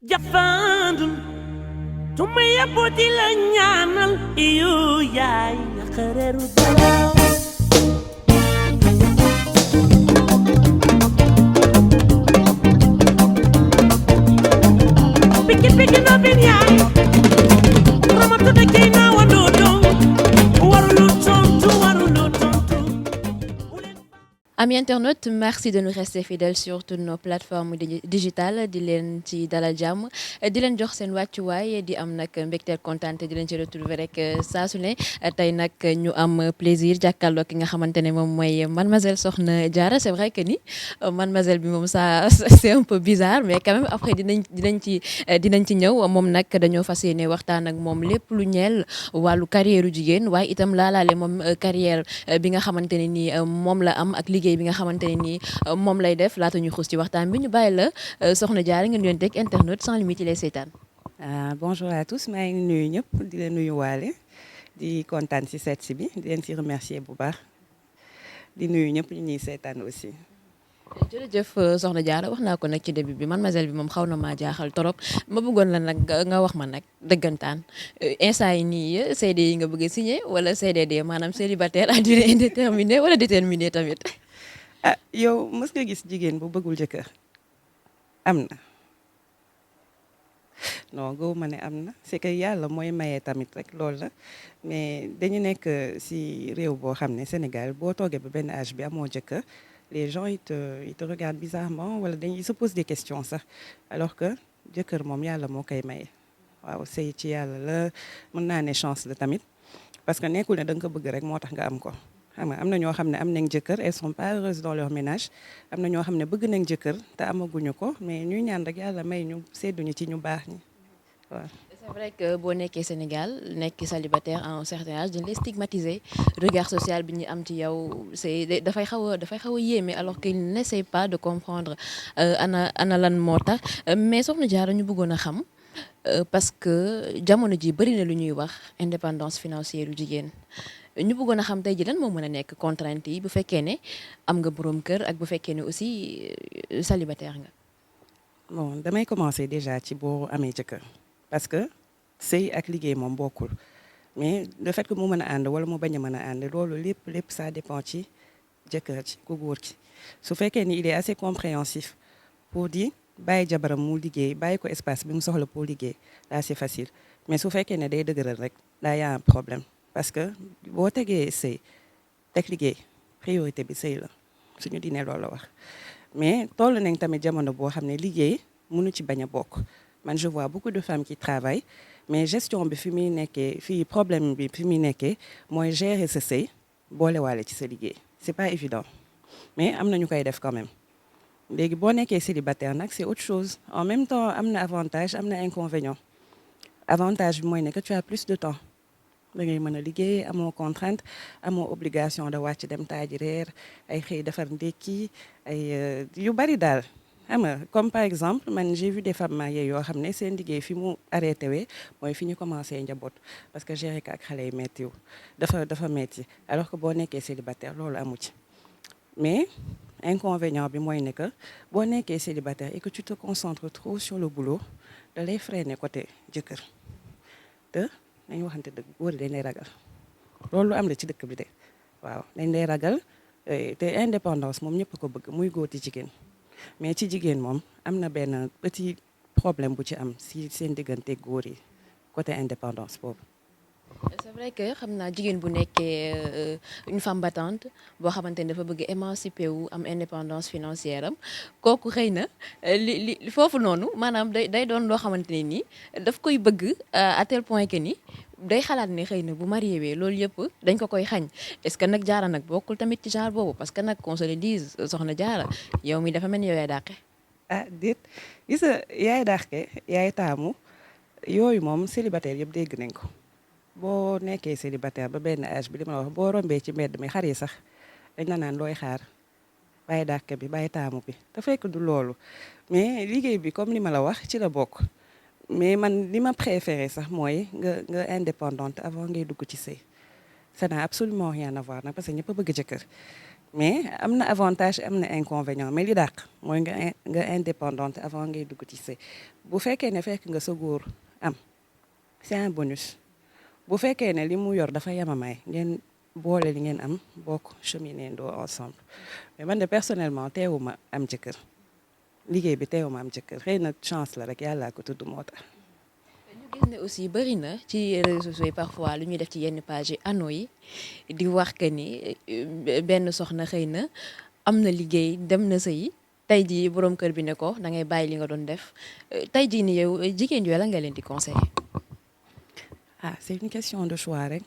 Jafandun tumaya boti la ñaanal iyo yaay xareru dara piki no bin yaay ramatu de kay na wando dong warulu tontu Amis internautes, merci de nous rester fidèles sur toutes nos plateformes digitales di leen ci dalal jàmm di leen jox seen wàccuwaay di am nag mbégteel kontaan te di leen ci retrouver rek saa su ne tey nag ñu am plaisir jàkkaarloo ki nga xamante ne moom mooy mademoiselle Sokhna Diarra. C'est vrai que ni mademoiselle bi moom ça c'est un peu bizarre mais quand même après dinañ ci ñëw moom nag dañoo fas yéene waxtaan ak moom lépp lu ñeel wàllu carrière u jigéen waaye itam laalaale moom carrière bi nga xamante ne nii moom la am ak liggéey bi nga xamante ne nii moom lay def laata ñu xuus ci waxtaan bi ñu bàyyi la Sokhna Diarra ngeen yoon teg internet sans limite les seetaan. Bonjour à tous maa ngi nuyu ñëpp di leen nuyu waale di kontaan ci seet si bi di leen ci remercier bu baax di nuyu ñëpp ñu ñuy seetaan aussi. jërëjëf Sokhna Diarra wax naa ko nag ci début bi mademoiselle bi moom xaw na maa jaaxal torop ma bëggoon la nag nga wax ma nag dëggantaan instant yi nii CD yi nga bëgg a signé wala CDD maanaam célibataire à durée indéterminée wala déterminée tamit. Yow mës nga gis jigéen bu bëggul jëkkër am na non gëw ma ne am na c'est que yàlla mooy maye tamit rek loolu la mais dañu nekk ci réew boo xam ne Sénégal boo toogee ba benn âge bi amoo jëkkër les gens ils te regardent bizarrement wala dañuy se posent des questions sax alors que jëkkër moom yàlla moo koy maye waaw sëy ci yàlla la mën naa ne chance la tamit parce que nekkul ne da nga ko bëgg rek moo tax nga am ko. xam nga am na ñoo xam ne am nañ jëkkër elles sont pas heureuses dans leur ménage am na ñoo xam ne bëgg nañ jëkkër te amaguñu ko mais ñuy ñaan rek yàlla may ñu sedduñu ci ñu baax ñi waaw. C'est vrai que boo nekkee Sénégal nekk célibataire à un certain âge dañ lay stigmatiser regard social bi ñu am ci yow c'est dafay xaw a yéeme alors qu'ils n'essayent pas de comprendre ana lan moo tax mais Sokhna Diarra ñu bëggoon a xam parce que jamono ji bëri na lu ñuy wax indépendance financière yu jigéen. ñu bëggoon a xam tey ji lan moo mën a nekk contrainte yi bu fekkee ne am nga boroom kër ak bu fekkee ne aussi célibataire nga. Bon damay commencer déjà ci boo amee jëkkër parce que sëy ak liggéey moom bokkul mais le fait que mu mën a ànd wala mu bañ a mën a ànd loolu lépp ça dépend ci jëkkër ci ku góor ci su fekkee ni il est assez compréhensif pour dire bàyyi jabaram mu liggéey bàyyi ko espace bi mu soxla pour liggéey là c'est facile mais su fekkee ne day dëgëral rek là y a un problème. parce que boo tegee sëy teg liggéey priorité bi sëy la suñu diine loolu la wax mais toll nañ tamit jamono boo xam ne liggéey mënu ci bañ a bokk man je vois beaucoup de femmes qui travaillent mais gestion bi fi muy nekkee fii problème bi fi muy nekkee mooy gérer sa sëy boolewaale ci sa liggéey c'est pas évident mais am na ñu koy def quand même léegi boo nekkee célibataire nag c'est autre chose en même temps am na avantage am na inconvénient avantage bi mooy ne que tu as plus de temps. da ngay mën a liggéey amoo contrainte amoo obligation de wàcc dem taaji reer ay xëy defar ndékki ay yu bari daal xam nga comme par exemple man j'ai vu des femmes mariées yoo xam ne seen liggéey fi mu arrêté wee mooy fi ñu commencé njaboot parce que gérer ko ak xale yi méttiw dafa métti alors que boo nekkee célibataire loolu amu ci mais inconvénient bi mooy ne que boo nekkee célibataire et que tu te concentres trop sur le boulot da lay freiner côté jëkkër te dañu waxante dëgg góor yi dañ lay ragal loolu am la ci dëkk bi de waaw dañ lay ragal te indépendance moom ñëpp ko bëgg muy góor di jigéen mais ci jigéen moom am na benn petit problème bu ci am si seen diggante góor yi côté indépendance boobu. C'est vrai que xam naa jigéen bu nekkee une femme battante boo xamante ne dafa bëgg émanciper wu am indépendance financière am kooku xëy na li foofu noonu maanaam day doon loo xamante ne nii daf koy bëgg à tel point que ni day xalaat ne xëy na bu marié wee loolu yëpp dañ ko koy xañ est-ce que nag Diarra nag bokkul tamit ci genre boobu parce que nag qu'on se le dise Sokhna Diarra yow mi dafa mel ni yow yaay dàqe. Déet gis nga yaay dàqe yaay taamu yooyu moom célibataire yëpp dégg nañ ko. boo nekkee célibataire ba benn âge bi li ma la wax boo rombee ci mbedd mi xar yi sax dañ la naan looy xaar bàyyi dàkk bi bàyyi taamu bi te fekk du loolu mais liggéey bi comme li ma la wax ci la bokk mais man li ma préféré sax mooy nga indépendante avant ngay dugg ci sëy ça n'a absolument rien à voir nag parce que ñëpp a bëgg jëkkër mais am na avantage am na inconvénient mais li dàq mooy nga indépendante avant ngay dugg ci sëy bu fekkee ne fekk nga sa góor am c'est un bonus bu fekkee ne li mu yor dafa yemamaay ngeen boole li ngeen am bokk cheminer ndoo ensemble mais man de personnellement teewuma am jëkkër liggéey bi teewuma am jëkkër xëy na chance la rek yàllaa ko tudd moo tax. ñu gis ne aussi bëri na ci réseaux sociaux yi parfois lu ñuy def ci yenn page yi anneaux yi di wax que ni benn soxna xëy na am na liggéey dem na sëyi tey jii borom kër bi ne ko da ngay bàyyi li nga doon def tey jii ni yow jigéen yooyu la nga leen di conseiller. Ah, c'est une question de choix rek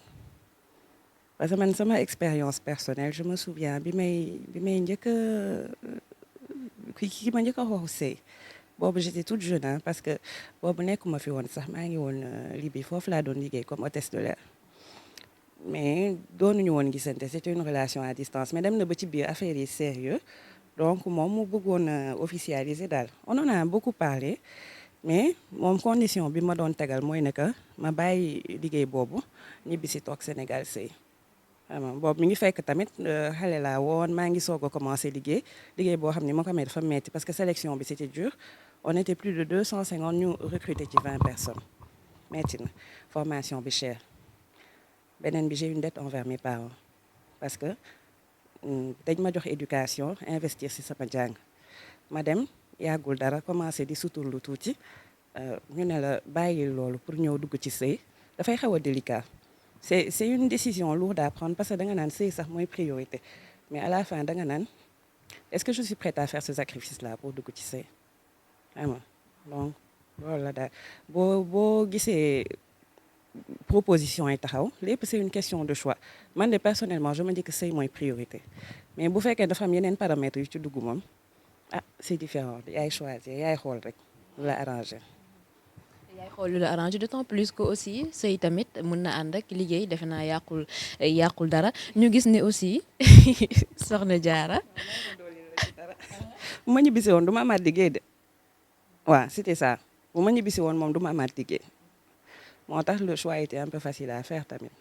parce que man sama expérience personnelle je me souviens bi may njëkk ki ma njëkk a waxu sëy boobu j'étais toute jeune hein, parce que boobu nekkuma fi woon sax maa ngi woon Libye foofu laa doon liggéey comme hôtesse de l'air mais doonuñu woon gisante c'était une relation à distance mais dem na ba ci biir affaire yi sérieux donc moom mu bëggoon officialiser daal on en a beaucoup parlé mais moom condition bi ma doon tegal mooy ne que ma bàyyi liggéey boobu ñibbi si toog Sénégal sëy vraiment boobu mi ngi fekk tamit xale laa woon maa ngi soog a commencé liggéey boo xam ne moo ko amee dafa metti parce que sélection bi c'était dur on était plus de 250 ñu recruter ci 20 personnes metti na formation bi cher beneen bi j'ai une dette envers mes parents parce que dañ ma jox éducation investir si sama jàng ma dem yàggul dara commencé di suturlu tuuti ñu ne la bàyyi loolu pour ñëw dugg ci sëy dafay xaw a délicat c'est une décision lourde à prendre parce que da nga naan sëy sax mooy priorité mais à la fin da nga naan est-ce que je suis prête à faire ce sacrifice là pour dugg ci sëy vraiment donc loolu la daal boo gisee proposition yi taxaw lépp c'est une question de choix man de personnellement je me dis que sëy mooy priorité mais bu fekkee dafa am yeneen paramètres yu ci dugg moom ah c'est différent yaay choisir yaay xool rek lu la arrangé. yaay xool lu la arrangé d'autant plus que aussi sëy tamit mën na ànd ak liggéey defe naa yàqul dara ñu gis ne aussi soxna Diarra. bu ma ñibbisi woon du ma amaat liggéey de waaw c'était ça bu ma ñibbisi woon moom du ma amaat liggéey moo tax le choix était un peu facile à faire tamit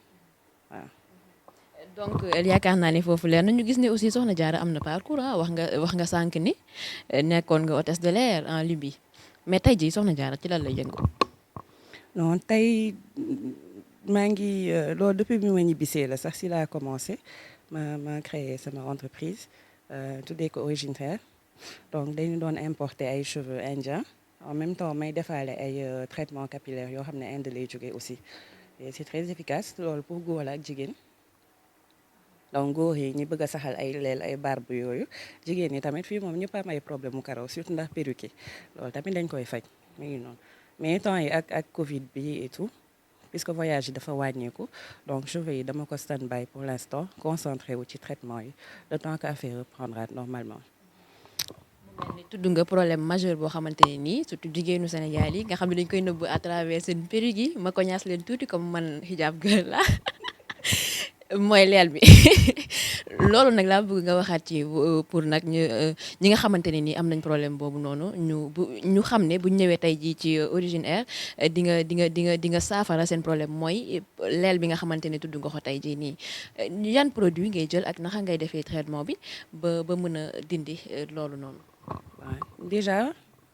waaw. donc yaakaar naa ne foofu leer na ñu gis ne aussi soxna Diarra am na parcours wax nga sànq ni nekkoon nga hôtesse de l'air en Libye mais tey jii soxna Diarra ci lan lay yëngu. non tey maa ngi loolu depuis bi ma ñibbisee la sax si laa commencé ma créé sama entreprise tuddee ko Origine Hair donc dañu doon importer ay cheveux indiens en même temps may defaale ay traitement capillaire yoo xam ne Inde lay jógee aussi et c'est très efficace loolu pour góor la ak jigéen. donc góor yi ñi bëgg a saxal ay leel ay barbe yooyu jigéen ñi tamit fii moom ñëpp am ay problème mu karaw surtout ndax perruque yi loolu tamit dañ koy faj mi ngi noonu mais temps yi ak Covid bi et tout puisque voyage yi dafa wàññeeku donc cheveux yi dama ko stand by pour l'instant concentré wu ci traitement yi le temps que affaire reprendra normalement. mu mel ni tudd nga problème majeur boo xamante ne nii surtout jigéenu Sénégal yi nga xam ne dañ koy nëbb à travers seen perruque yi ma ko ñaas leen tuuti comme man hijab girl la mooy leel bi loolu nag laa bëgg nga waxaat ci pour nag ñi nga xamante ne nii am nañ problème boobu noonu ñu xam ne bu ñu ñëwee tey jii ci Origine Hair di nga saafara seen problème mooy leel bi nga xamante ne tudd nga ko tey jii nii yan produit ngay jël ak naka ngay defee traitement bi ba mën a dindi loolu noonu. waaw déjà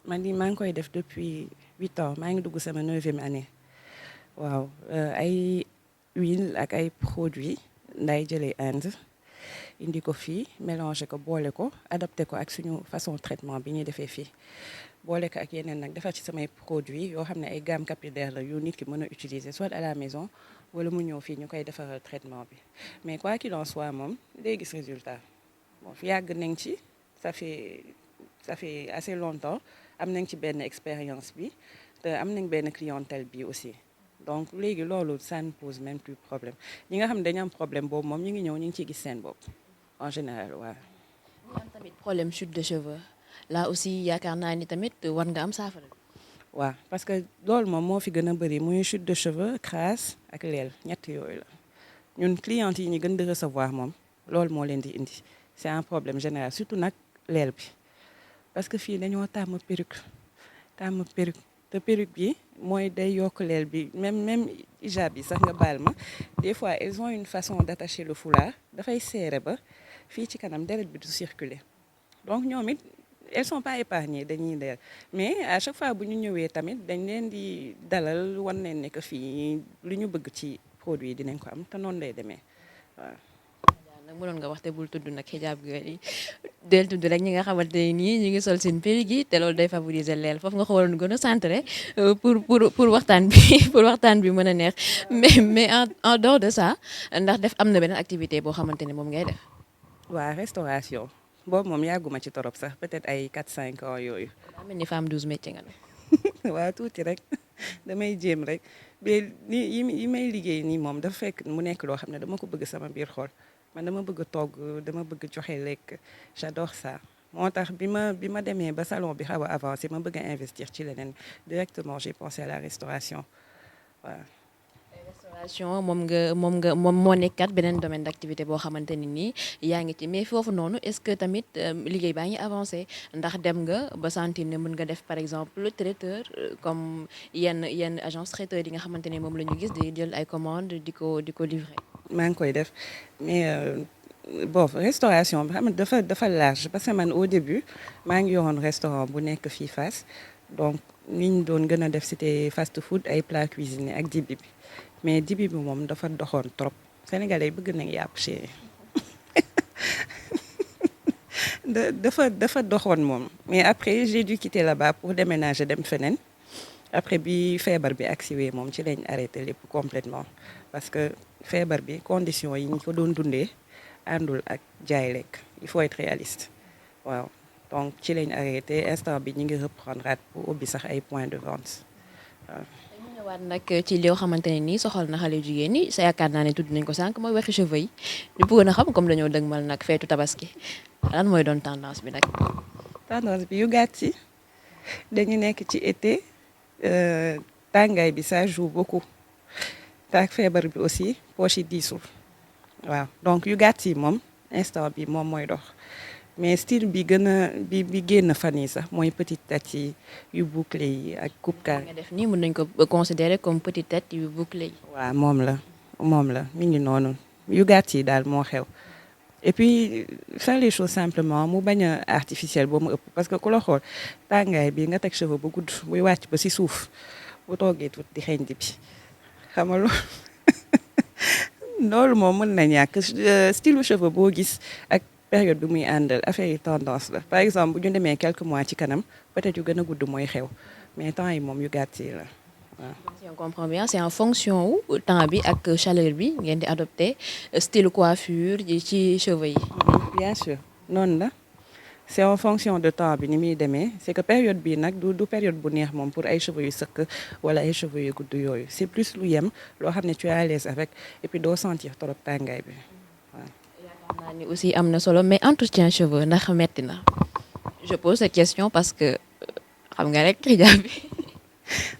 man di maa ngi koy def depuis 8 ans maa ngi dugg sama 9e année waaw ay huile ak ay produits nday jëlee Inde indi ko fii mélangé ko boole ko adapté ko ak suñu façon traitement bi ñuy defee fii boole ko ak yeneen nag defar ci samay produits yoo xam ne ay gamme capillaire la yu nit ki mën a utiliser soit à la maison wala mu ñëw fii ñu koy defaral traitement bi mais quoi qu'il en soit moom day gis résultat bon fi yàgg nañ ci ça fait assez longtemps am nañ ci benn expérience bi te am nañ benn clientèle bi aussi donc léegi loolu ça ne pose même plus problème ñi nga xam ne dañu am problème boobu moom ñu ngi ñëw ñu ngi ciy gis seen bopp en général waaw. ñu am tamit problème chute de cheveux là aussi yaakaar naa ni tamit war nga am saafara. waaw parce que loolu moom moo fi gën a bëri muy chute de cheveux crasse ak leel ñett yooyu la ñun clientes yi ñu gën di recevoir moom loolu moo leen di indi c'est un problème général surtout nag leel bi parce que fii dañoo tàmm perruque te perruque bi mooy day yokk leel bi même hijab yi sax nga baal ma des fois elles ont une façon d'attacher le foulard dafay serré ba fii ci kanam deret bi du circuler donc ñoom it elles sont pas épargnées dañuy der mais à chaque fois bu ñu ñëwee tamit dañ leen di dalal wan leen ne que fii lu ñu bëgg ci produit dinañ ko am te noonu lay demee waaw. nag mënoon nga wax te bul tudd nag xijaab gi del tudd rek ñi nga xamante ne nii ñu ngi sol seen périg gi te loolu day favoriser leel foofu nga ko waroon gën a centré pour waxtaan bi pour waxtaan bi mën a neex mais en dehors de ça ndax def am na beneen activité boo xamante ne moom ngay def. waa restauration boobu moom yàgguma ci torop sax peut-être ay 4-5 ans yooyu. daa mel ni femme 12 métiers nga ne. waaw tuuti rek damay jéem rek mais yi may liggéey nii moom dafa fekk mu nekk loo xam ne dama ko bëgg sama biir xol man dama bëgg togg dama bëgg joxe lekk j'adore ça moo tax bi ma demee ba salon bi xaw a avancé ma bëgg a investir ci leneen directement j'ai pensé à la restauration waaw. restauration moom moo nekkat beneen domaine d'activité boo xamante ne nii yaa ngi ci mais foofu noonu est-ce que tamit liggéey baa ngi avancé ndax dem nga ba sentir ne mën nga def par exemple traiteur comme yenn agence traiteur yi nga xamante ne moom la ñu gis di jël ay commandes di ko livrer. maa ngi koy def mais bon restauration bi xam nga dafa large parce que man au début maa ngi yoroon restaurant bu nekk fii Fass donc li ñu doon gën a def c'était fast food ay plats cuisinés ak dibi bi mais dibi bi moom dafa doxoon trop sénégalais bëgg nañ yàpp chéri dafa doxoon moom mais après j'ai dû quitter là-bas pour déménager dem feneen après bi feebar bi agsiwee moom ci lañ arrêté lépp complètement parce que feebar bi conditions yi ñu ko doon dundee àndul ak jaay lekk il faut être réaliste waaw donc ci lañ arrêté instant bi ñu ngi reprendre pour ubbi sax ay points de vente waaw. dañu ñëwaat nag ci loo xamante ne nii soxal na xale jigéen ñi sa yaakaar naa ne tudd nañ ko sànq mooy waxi cheveux yi ñu bëggoon a xam comme dañoo dëgmal nag feetu tabaski lan mooy doon tendance bi nag. tendance bi yu gàtt yi dañu nekk ci été tàngaay bi ça joue beaucoup taak feebar bi aussi poche yi diisul waaw donc yu gàtt yi moom instant bi moom mooy dox mais style bi gën a bi génn fan yi sax mooy petite tête yi yu bouclé yi ak coupe carré. nga def nii mën nañ ko considérer comme petite tête yu bouclé yi. waaw moom la mi ngi noonu yu gàtt yi daal moo xew et puis faire les choses simplement mu bañ a artificiel ba mu ëpp parce que ku la xool tàngaay bi nga teg cheveux bu gudd buy wàcc ba si suuf bu toogee tuuti di xeeñ di bi xam nga loolu moom mën na ñàkk style cheveux boo gis ak période bi muy àndal affaire yi tendance la par exemple bu ñu demee quelques mois ci kanam peut-être yu gën a gudd mooy xew mais temps yi moom yu gàtt yi la waaw. si on comprend bien c'est en fonction wu temps bi ak chaleur bi ngeen di adopter style coiffure ci cheveux yi. bien sûr noonu la c'est en fonction de temps bi ni muy demee c'est que période bi nag du période bu neex moom pour ay cheveux yu sëkk wala ay cheveux yu gudd yooyu c'est plus lu yem loo xam ne tu es à l'aise avec et puis doo sentir trop tàngaay bi waaw. yaakaar naa ni aussi am na solo mais entretien cheveux ndax metti na je pose cette question parce que xam nga rek xijaab bi.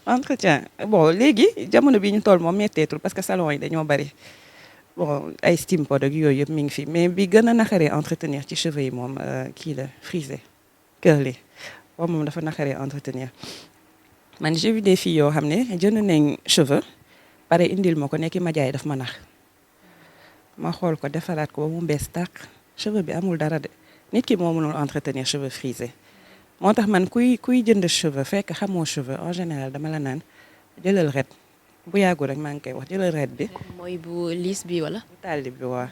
entretien bon léegi jamono bi ñu toll moom metteetul parce que salon yi dañoo bari bon ay steam pod ak yooyu yëpp mi ngi fi mais bi gën a naxaree entretenir ci cheveux yi moom kii la frisé curly boobu moom dafa naxaree entretenir man j'ai vu des filles yoo xam ne jënd nañ cheveux pare indil ma ko nekki ma jaay daf ma nax ma xool ko defaraat ko ba mu bees tàq cheveux bi amul dara de nit ki moo mënul entretenir cheveux frisé moo tax man kuy jënd cheveux fekk xamoo cheveux en général dama la naan jëlal ret bu yàggu rek maa ngi koy wax jëlal ret bi. mooy bu liis bi wala. bu tàlli bi waa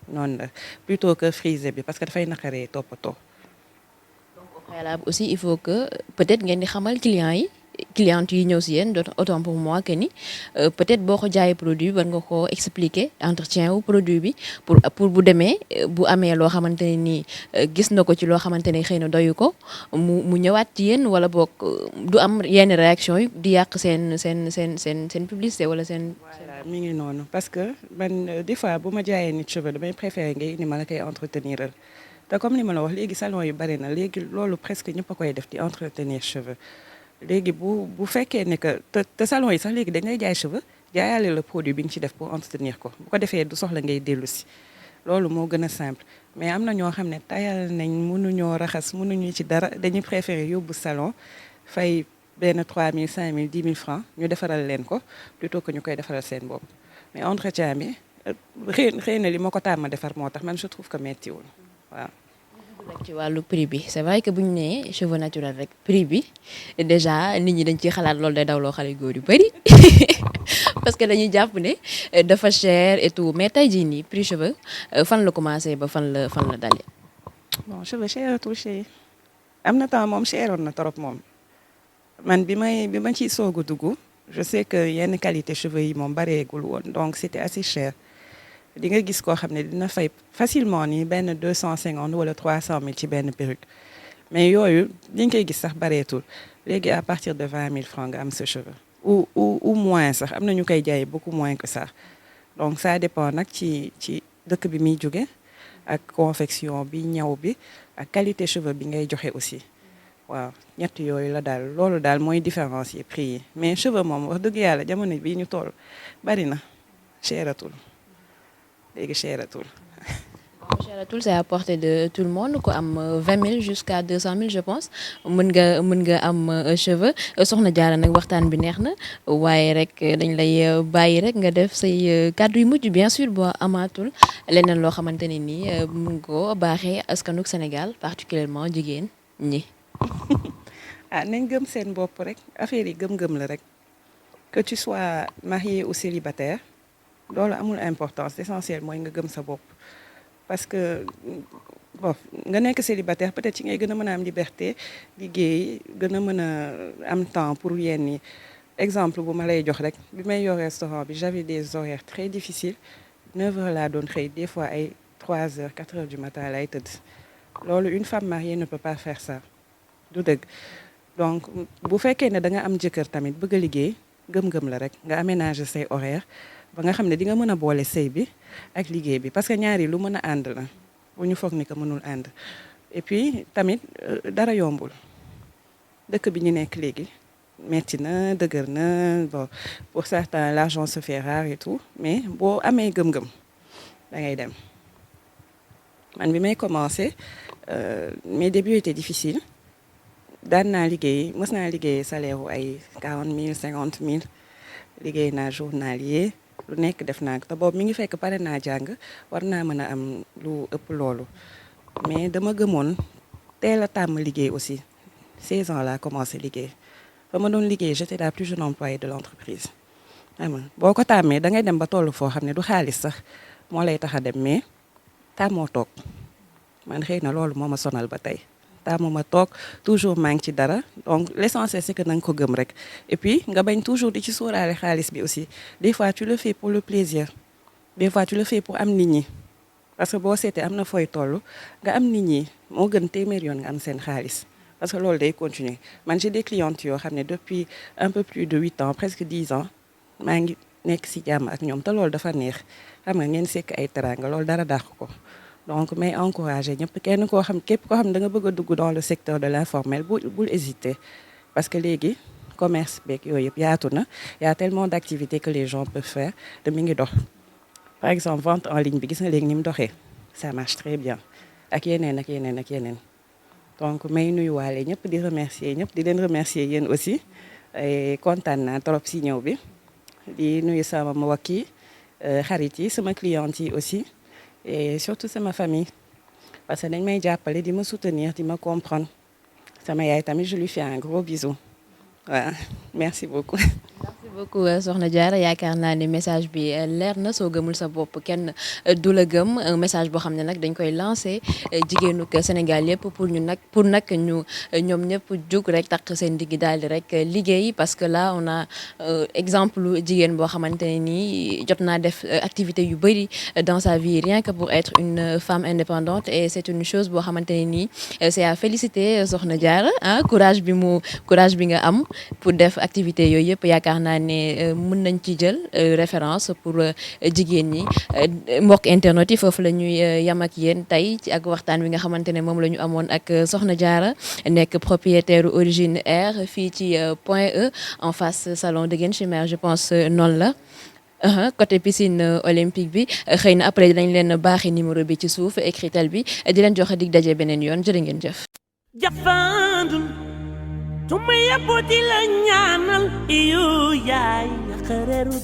noonu la plutôt que frisé bi parce que dafay naqaree toppatoo. donc au préalable aussi il faut que peut-être ngeen di xamal clientes yi ñëw si yéen autant pour moi que ni peut-être boo ko jaayee produit war nga ko expliquer entretien wu produit bi pour bu demee bu amee loo xamante ne nii gis na ko ci loo xamante ne xëy na doyu ko mu ñëwaat ci yéen wala boog du am yenn réaction yi di yàq seen publicité wala seen. voilà mi ngi noonu parce que man des fois bu ma jaayee nit cheveux damay préférer ngay indi ma la koy entretenir te comme ni ma la wax léegi salon yu bari na léegi loolu presque ñëpp a koy def di entretenir cheveux. léegi bu fekkee ne que te salon yi sax léegi dañ lay jaay cheveux jaayaale la produit bi nga ci def pour entretenir ko bu ko defee du soxla ngay dellu si loolu moo gën a simple mais am na ñoo xam ne tayal nañ mënuñoo raxas mënuñu ci dara dañuy préférer yóbbu salon fay benn 3000 5000 10 000 francs ñu defaral leen ko plutôt que ñu koy defaral seen bopp mais entretien bi xëy na li ma ko tàmm defar moo tax man je trouve que méttiwul waaw. ci wàllu prix bi c'est vrai que bu ñu nee cheveux naturel rek prix bi déjà nit ñi dañ ciy xalaat loolu day dawloo xale góor yu bari parce que dañuy jàpp ne dafa cher et tout mais tey jii nii prix cheveux fan la commencé ba fan la dalee. bon cheveux cheratul cher am na temps moom cheroon na trop moom man bi ma ciy soog a dugg je sais que yenn qualité cheveux yi moom bareegul woon donc c'était assez cher. di nga gis koo xam ne dina fay facilement nii benn 250 wala 300 000 ci benn perruque mais yooyu li nga koy gis sax bareetul léegi à partir de 20 000 francs nga am sa cheveux ou moins sax am na ñu koy jaayee beaucoup moins que ça donc ça dépend nag ci dëkk bi muy jóge ak confection bi ñaw bi ak qualité cheveux bi ngay joxe aussi waaw ñett yooyu la daal loolu daal mooy différencier prix yi mais cheveux moom wax dëgg yàlla jamono bii ñu toll bari na cheratul léegi cheratul. Cheratul c'est à portée de tout le monde ku am 20 000 jusqu'à 200 000 je pense mën nga am cheveux soxna Diarra nag waxtaan bi neex na waaye rek dañ lay bàyyi rek nga def say kàddu yu mujj bien sûr boo amaatul leneen loo xamante ne nii mën ko baaxee askanuk Sénégal particulièrement jigéen ñi. nañ gëm seen bopp rek affaire yi gëm-gëm la rek que tu sois marié ou célibataire loolu amul importance l'essentiel mooy nga gëm sa bopp parce que bon nga nekk célibataire peut-être ci ngay gën a mën a am liberté liggéey gën a mën a am temps pour yenn yi exemple bu ma lay jox rek bi may yor restaurant bi j'avais des horaires très difficiles 9 heures laa doon xëy des fois ay 3 heures 4 heures du matin lay tëdd loolu une femme mariée ne peut pas faire ça du dëgg donc bu fekkee ne da nga am jëkkër tamit bëgg a liggéey gëm-gëm la rek nga aménager say horaires ba nga xam ne di nga mën a boole sëy bi ak liggéey bi parce que ñaari lu mën a ànd la bu ñu foog ni que mënul ànd et puis tamit dara yombul dëkk bi ñu nekk léegi metti na dëgër na bon pour certains l'argent se fait rare et tout mais boo amee gëm-gëm da ngay dem man bi may commencer mes débuts étaient difficiles daan naa liggéey mës naa liggéey salaire wu ay 40 000 50 000 liggéey naa journalier lu nekk def naa ko te boobu mi ngi fekk pare naa jàng war naa mën a am lu ëpp loolu mais dama gëmoon teel a tàmm liggéey aussi 16 ans laa commencé liggéey fa ma doon liggéey j'étais la plus jeune employée de l'entreprise xam nga boo ko tàmmee da ngay dem ba toll foo xam ne du xaalis sax moo lay tax a dem mais tàmmoo toog man xëy na loolu moo ma sonal ba tey tàmmoo ma toog toujours maa ngi ci dara donc l'essentiel c'est que na nga ko gëm rek et puis nga bañ toujours di ci sóoraale xaalis bi aussi des fois tu le fais pour le plaisir des fois tu le fais pour am nit ñi parce que boo seetee am na fooy toll nga am nit ñi moo gën téeméer yoon nga am seen xaalis parce que loolu day continuer man j'ai des clientes yoo xam ne depuis un peu plus de 8 ans presque 10 ans maa ngi nekk ci jàmm ak ñoom te loolu dafa neex xam nga ngeen sekk ay teraanga loolu dara dàq ko donc may encourager ñëpp kenn koo xam képp koo xam da nga bëgg a dugg dans le secteur de l'informel bul hésiter parce que léegi commerce beeg yooyu yëpp yaatu na y a tellement d'activités que les gens peuvent faire te mi ngi dox par exemple vente en ligne bi gis nga léegi ni mu doxee ça marche très bien ak yeneen ak yeneen ak yeneen donc may nuyuwaale ñëpp di remercier ñëpp di leen remercier yéen aussi et kontaan naa trop si ñëw bi di nuyu sama mbokk yi xarit yi sama clientes yi aussi et surtout sama famille parce que dañ may jàppale di ma soutenir di ma comprendre sama yaay tamit je lui fais un gros bisou voilà merci beaucoup. merci beaucoup soxna Diarra yaakaar naa ne message bi leer na soo gëmul sa bopp kenn du la gëm un message boo xam ne nag dañ koy lancer jigéenu Sénégal yëpp pour nag ñu ñoom ñëpp jug rek takk seen digg daal di rek liggéey parce que là on a exemple jigéen boo xamante ne nii jot naa def activité yu bëri dans sa vie rien que pour être une femme indépendante et c'est une chose boo xamante ne nii c'est à féliciter soxna Diarra courage bi nga am pour def activité yooyu yëpp yaakaar naa ne mën nañ ci jël référence pour jigéen ñi mbokk internet yi foofu la ñuy yam ak yéen tey ci ak waxtaan wi nga xamante ne moom la ñu amoon ak soxna Diarra nekk propriétaire Origine Air fii ci Point E en face salon de Guenchimère je pense noonu la côté piscine olympique bi xëy na après dinañ leen baaxee numéro bi ci suuf écritel bi di leen joxe dig daje beneen yoon jërë ngeen jëf. Tuma yabo di la ñaanal iyo yaay xareeru